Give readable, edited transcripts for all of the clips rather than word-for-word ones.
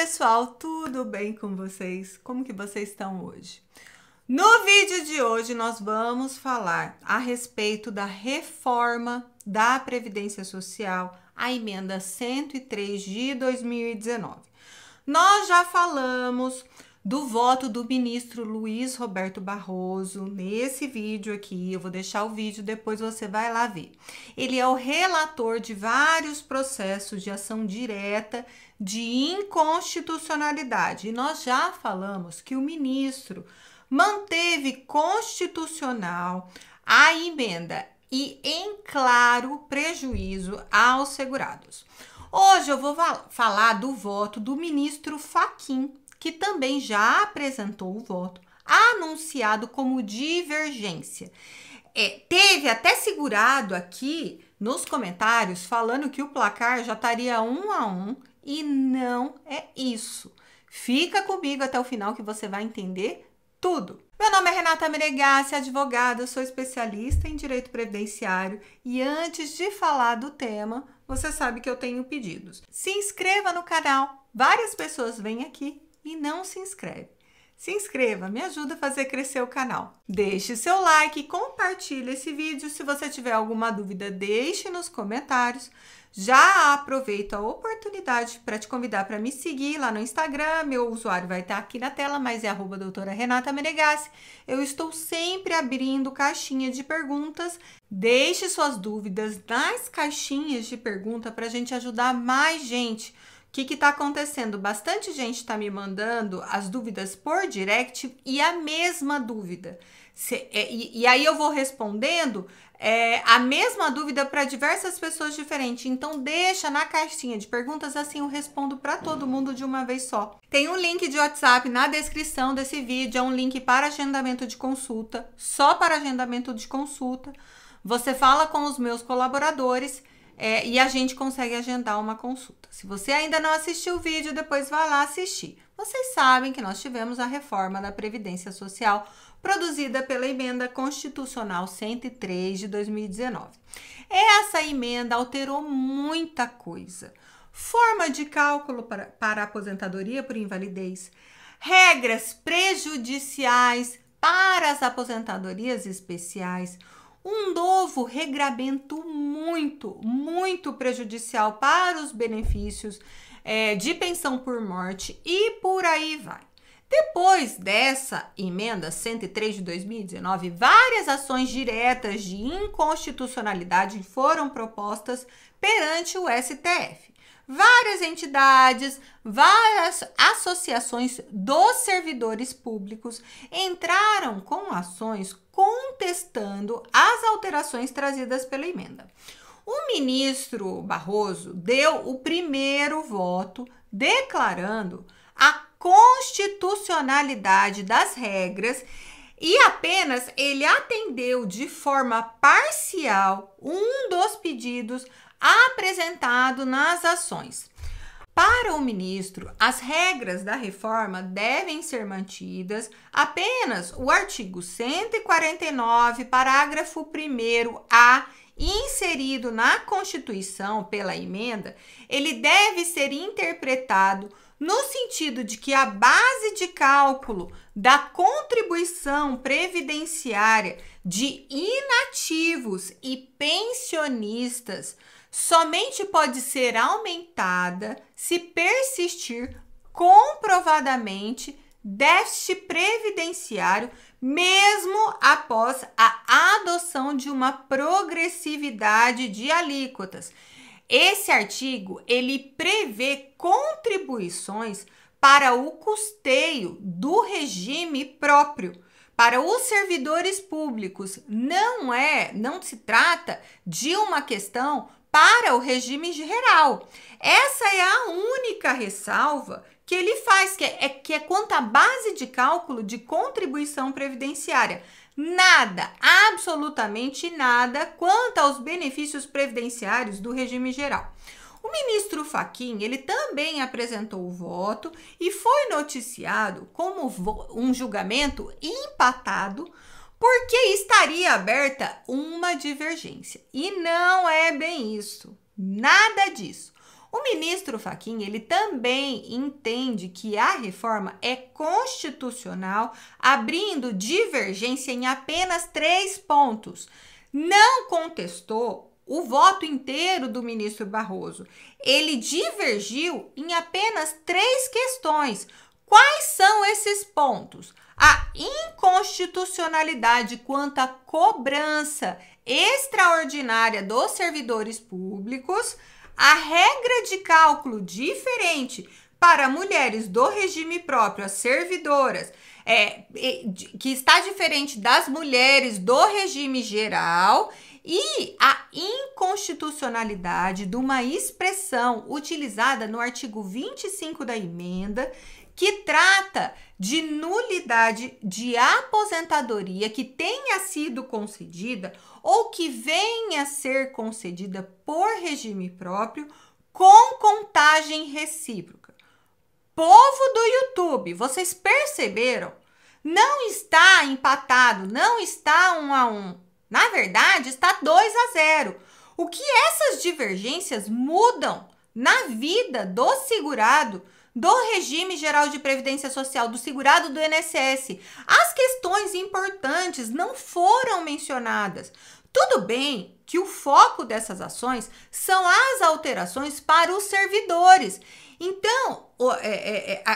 pessoal, tudo bem com vocês? Como que vocês estão hoje? No vídeo de hoje nós vamos falar a respeito da reforma da Previdência Social, a emenda 103 de 2019. Nós já falamos do voto do ministro Luiz Roberto Barroso nesse vídeo aqui. Eu vou deixar o vídeo, depois você vai lá ver. Ele é o relator de vários processos de ação direta de inconstitucionalidade. E nós já falamos que o ministro manteve constitucional a emenda e em claro prejuízo aos segurados. Hoje eu vou falar do voto do ministro Fachin, que também já apresentou o voto, anunciado como divergência. Teve até segurado aqui nos comentários falando que o placar já estaria 1-1 e não é isso. Fica comigo até o final que você vai entender tudo. Meu nome é Renata Menegassi, advogada, sou especialista em direito previdenciário e antes de falar do tema, você sabe que eu tenho pedidos. Se inscreva no canal, várias pessoas vêm aqui e não se inscreve. Se inscreva, me ajuda a fazer crescer o canal. Deixe seu like, compartilhe esse vídeo. Se você tiver alguma dúvida, deixe nos comentários. Já aproveito a oportunidade para te convidar para me seguir lá no Instagram. Meu usuário vai estar aqui na tela, mas é @doutora Renata Menegassi. Eu estou sempre abrindo caixinha de perguntas. Deixe suas dúvidas nas caixinhas de pergunta para a gente ajudar mais gente. O que está acontecendo? Bastante gente está me mandando as dúvidas por direct e a mesma dúvida. E aí eu vou respondendo a mesma dúvida para diversas pessoas diferentes. Então deixa na caixinha de perguntas, assim eu respondo para todo mundo de uma vez só. Tem um link de WhatsApp na descrição desse vídeo, é um link para agendamento de consulta, só para agendamento de consulta. Você fala com os meus colaboradores e a gente consegue agendar uma consulta. Se você ainda não assistiu o vídeo, depois vá lá assistir. Vocês sabem que nós tivemos a reforma da Previdência Social produzida pela Emenda Constitucional 103 de 2019. Essa emenda alterou muita coisa. Forma de cálculo para aposentadoria por invalidez, regras prejudiciais para as aposentadorias especiais, um novo regramento muito prejudicial para os benefícios de pensão por morte e por aí vai. Depois dessa emenda 103 de 2019, várias ações diretas de inconstitucionalidade foram propostas perante o STF. Várias entidades, várias associações dos servidores públicos entraram com ações contestando as alterações trazidas pela emenda. O ministro Barroso deu o primeiro voto declarando a constitucionalidade das regras e apenas ele atendeu de forma parcial um dos pedidos apresentado nas ações. Para o ministro, as regras da reforma devem ser mantidas. Apenas o artigo 149, parágrafo 1º-A, inserido na Constituição pela emenda, ele deve ser interpretado no sentido de que a base de cálculo da contribuição previdenciária de inativos e pensionistas somente pode ser aumentada se persistir comprovadamente déficit previdenciário, mesmo após a adoção de uma progressividade de alíquotas. Esse artigo, ele prevê contribuições para o custeio do regime próprio. Para os servidores públicos, não se trata de uma questão para o regime geral. Essa é a única ressalva que ele faz, que é quanto à base de cálculo de contribuição previdenciária. Nada, absolutamente nada, quanto aos benefícios previdenciários do regime geral. O ministro Fachin, ele também apresentou o voto e foi noticiado como um julgamento empatado, porque estaria aberta uma divergência. E não é bem isso, nada disso. O ministro Fachin, ele também entende que a reforma é constitucional, abrindo divergência em apenas 3 pontos. Não contestou o voto inteiro do ministro Barroso. Ele divergiu em apenas 3 questões. Quais são esses pontos? A inconstitucionalidade quanto à cobrança extraordinária dos servidores públicos, a regra de cálculo diferente para mulheres do regime próprio, as servidoras, que está diferente das mulheres do regime geral, e a inconstitucionalidade de uma expressão utilizada no artigo 25 da emenda, que trata de nulidade de aposentadoria que tenha sido concedida ou que venha a ser concedida por regime próprio com contagem recíproca. Povo do YouTube, vocês perceberam? Não está empatado, não está 1-1. Na verdade, está 2-0. O que essas divergências mudam na vida do segurado do Regime Geral de Previdência Social, do segurado do INSS? As questões importantes não foram mencionadas. Tudo bem que o foco dessas ações são as alterações para os servidores. Então,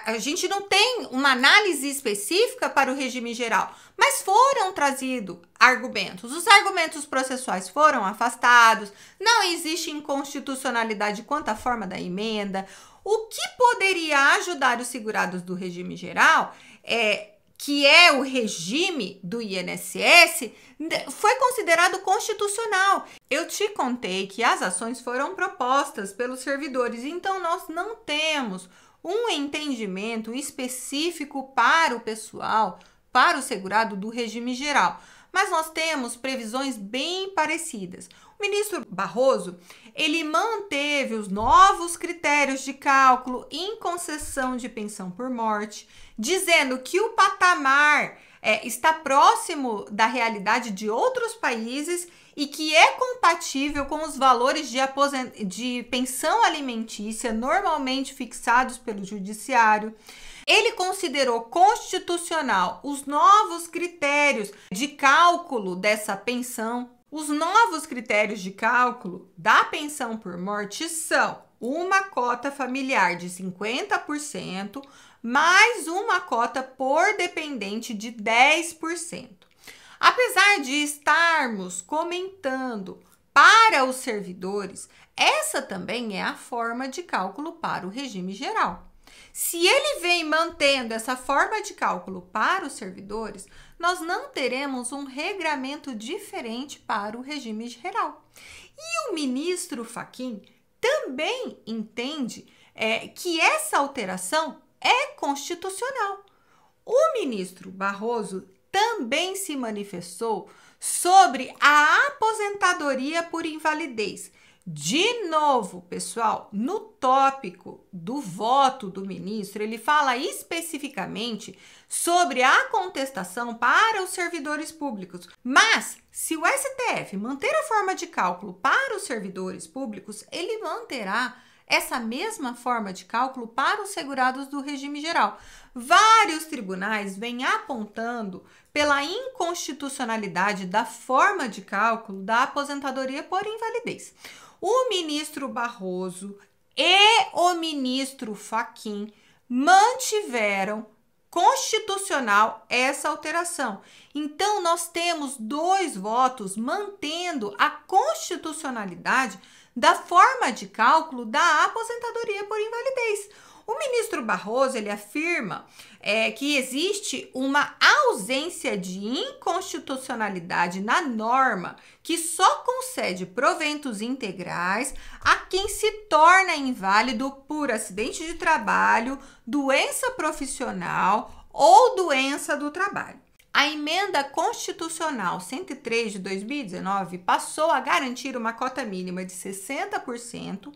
a gente não tem uma análise específica para o regime geral, mas foram trazidos argumentos. Os argumentos processuais foram afastados, não existe inconstitucionalidade quanto à forma da emenda. O que poderia ajudar os segurados do regime geral, que é o regime do INSS, foi considerado constitucional. Eu te contei que as ações foram propostas pelos servidores, então nós não temos um entendimento específico para o pessoal, para o segurado do regime geral, mas nós temos previsões bem parecidas. O ministro Barroso, ele manteve os novos critérios de cálculo em concessão de pensão por morte, dizendo que o patamar está próximo da realidade de outros países e que é compatível com os valores de pensão alimentícia normalmente fixados pelo judiciário. Ele considerou constitucional os novos critérios de cálculo dessa pensão. Os novos critérios de cálculo da pensão por morte são uma cota familiar de 50%, mais uma cota por dependente de 10%. Apesar de estarmos comentando para os servidores, essa também é a forma de cálculo para o regime geral. Se ele vem mantendo essa forma de cálculo para os servidores, nós não teremos um regramento diferente para o regime geral. E o ministro Fachin também entende que essa alteração é constitucional. O ministro Barroso também se manifestou sobre a aposentadoria por invalidez. De novo, pessoal, no tópico do voto do ministro, ele fala especificamente sobre a contestação para os servidores públicos. Mas, se o STF manter a forma de cálculo para os servidores públicos, ele manterá essa mesma forma de cálculo para os segurados do regime geral. Vários tribunais vêm apontando pela inconstitucionalidade da forma de cálculo da aposentadoria por invalidez. O ministro Barroso e o ministro Fachin mantiveram constitucional essa alteração. Então, nós temos 2 votos mantendo a constitucionalidade da forma de cálculo da aposentadoria por invalidez. O ministro Barroso, ele afirma que existe uma ausência de inconstitucionalidade na norma que só concede proventos integrais a quem se torna inválido por acidente de trabalho, doença profissional ou doença do trabalho. A emenda constitucional 103 de 2019 passou a garantir uma cota mínima de 60%,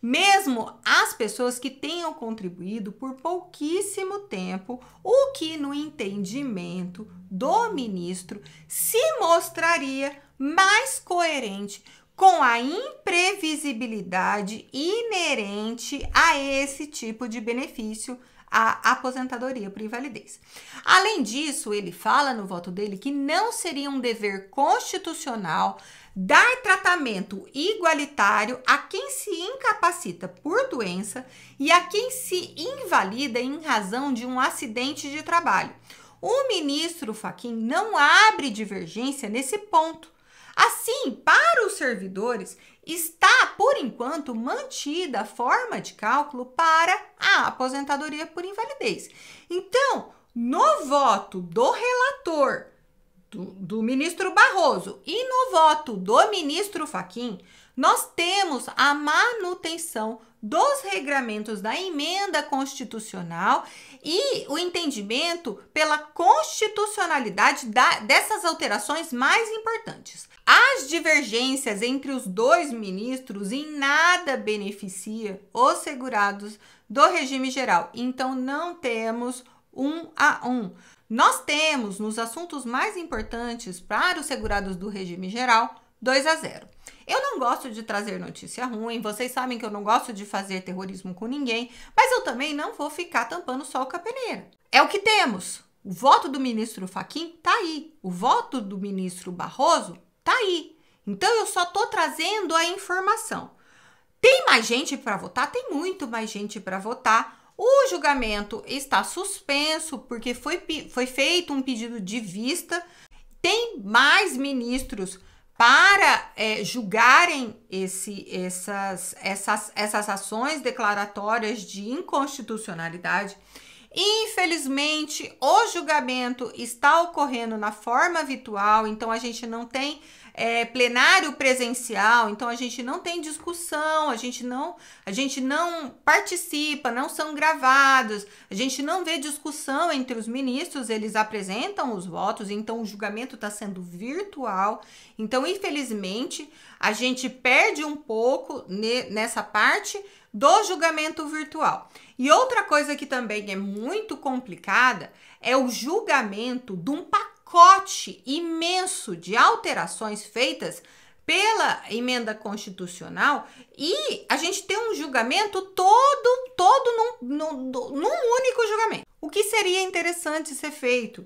mesmo as pessoas que tenham contribuído por pouquíssimo tempo, o que, no entendimento do ministro, se mostraria mais coerente com a imprevisibilidade inerente a esse tipo de benefício, a aposentadoria por invalidez. Além disso, ele fala no voto dele que não seria um dever constitucional dar tratamento igualitário a quem se incapacita por doença e a quem se invalida em razão de um acidente de trabalho. O ministro Fachin não abre divergência nesse ponto. Assim, para os servidores, está, por enquanto, mantida a forma de cálculo para a aposentadoria por invalidez. Então, no voto do relator, do ministro Barroso, e no voto do ministro Fachin, nós temos a manutenção dos regramentos da emenda constitucional e o entendimento pela constitucionalidade dessas alterações mais importantes. As divergências entre os dois ministros em nada beneficia os segurados do regime geral. Então, não temos 1-1. Nós temos, nos assuntos mais importantes para os segurados do regime geral, 2-0. Eu não gosto de trazer notícia ruim, vocês sabem que eu não gosto de fazer terrorismo com ninguém, mas eu também não vou ficar tampando sol com a peneira. É o que temos. O voto do ministro Fachin tá aí. O voto do ministro Barroso tá aí. Então, eu só tô trazendo a informação. Tem mais gente para votar? Tem muito mais gente para votar. O julgamento está suspenso porque foi feito um pedido de vista. Tem mais ministros para julgarem essas ações declaratórias de inconstitucionalidade. Infelizmente, o julgamento está ocorrendo na forma virtual, então a gente não tem plenário presencial, então a gente não tem discussão, a gente não participa, não são gravados, a gente não vê discussão entre os ministros, eles apresentam os votos, então o julgamento está sendo virtual. Então, infelizmente, a gente perde um pouco nessa parte do julgamento virtual. E outra coisa que também é muito complicada é o julgamento de um pacote imenso de alterações feitas pela emenda constitucional e a gente tem um julgamento todo num único julgamento. O que seria interessante ser feito?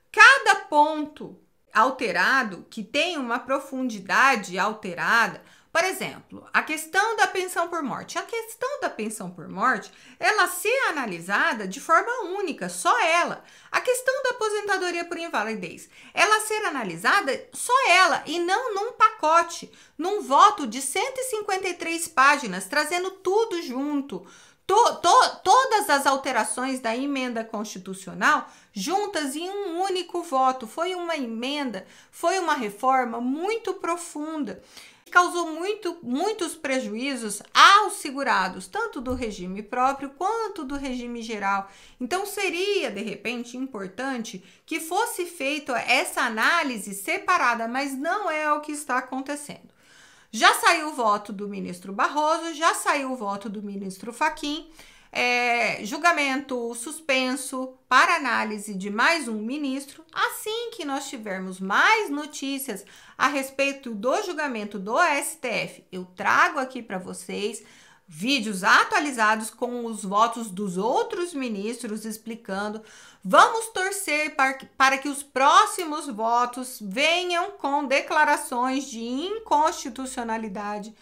Cada ponto alterado, que tem uma profundidade alterada, por exemplo, a questão da pensão por morte. A questão da pensão por morte, ela ser analisada de forma única, só ela. A questão da aposentadoria por invalidez, ela ser analisada só ela e não num pacote, num voto de 153 páginas, trazendo tudo junto. Todas as alterações da emenda constitucional juntas em um único voto. Foi uma emenda, foi uma reforma muito profunda. Causou muitos prejuízos aos segurados, tanto do regime próprio quanto do regime geral. Então, seria, de repente, importante que fosse feita essa análise separada, mas não é o que está acontecendo. Já saiu o voto do ministro Barroso, já saiu o voto do ministro Fachin, julgamento suspenso para análise de mais um ministro. Assim que nós tivermos mais notícias a respeito do julgamento do STF, eu trago aqui para vocês vídeos atualizados com os votos dos outros ministros explicando. Vamos torcer para que os próximos votos venham com declarações de inconstitucionalidade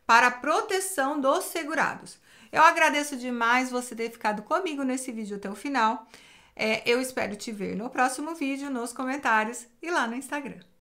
para a proteção dos segurados. Eu agradeço demais você ter ficado comigo nesse vídeo até o final. Eu espero te ver no próximo vídeo, nos comentários e lá no Instagram.